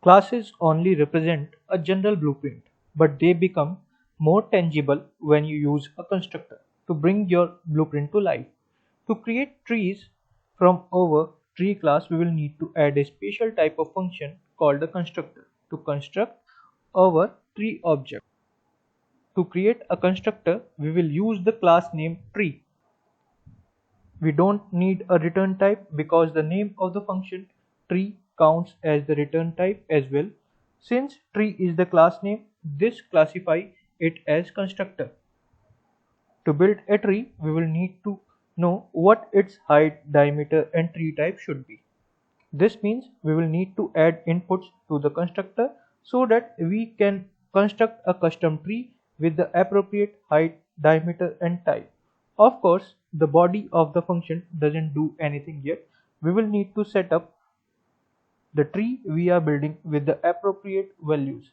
Classes only represent a general blueprint, but they become more tangible when you use a constructor to bring your blueprint to life. To create trees from our tree class, we will need to add a special type of function called a constructor to construct our tree object. To create a constructor, we will use the class name tree. We don't need a return type because the name of the function tree counts as the return type as well. Since tree is the class name, this classify it as constructor. To build a tree, we will need to know what its height, diameter and tree type should be. This means we will need to add inputs to the constructor so that we can construct a custom tree with the appropriate height, diameter and type. Of course, the body of the function doesn't do anything yet. We will need to set up the tree we are building with the appropriate values.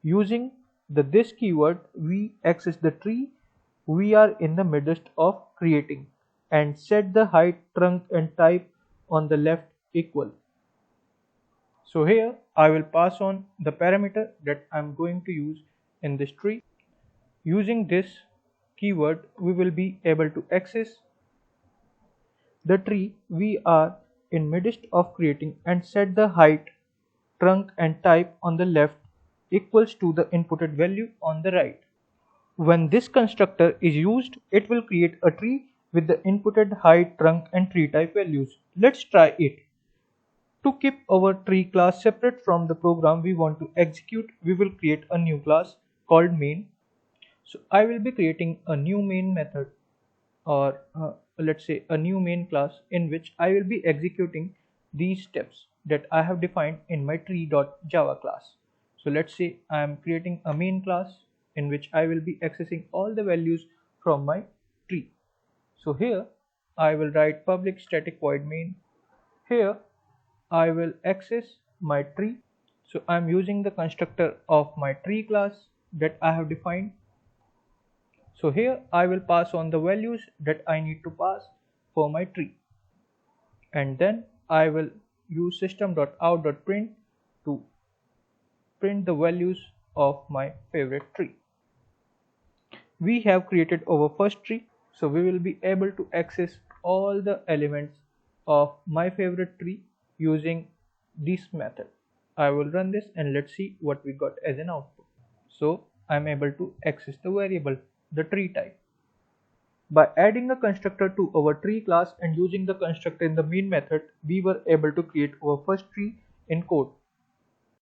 Using the this keyword, we access the tree we are in the midst of creating and set the height, trunk and type on the left equal. So here I will pass on the parameter that I'm going to use in this tree. Using this keyword, we will be able to access the tree we are in midst of creating and set the height, trunk and type on the left equals to the inputted value on the right. When this constructor is used, it will create a tree with the inputted height, trunk and tree type values. Let's try it. To keep our tree class separate from the program we want to execute, we will create a new class called main. So I will be creating a new main method, or let's say a new main class in which I will be executing these steps that I have defined in my tree.java class. So let's say I am creating a main class in which I will be accessing all the values from my tree. So here I will write public static void main. Here I will access my tree. So I'm using the constructor of my tree class that I have defined. So here I will pass on the values that I need to pass for my tree. And then I will use system.out.print to print the values of my favorite tree. We have created our first tree, so we will be able to access all the elements of my favorite tree using this method. I will run this and let's see what we got as an output. So I'm able to access the variable, the tree type. By adding a constructor to our tree class and using the constructor in the main method, we were able to create our first tree in code.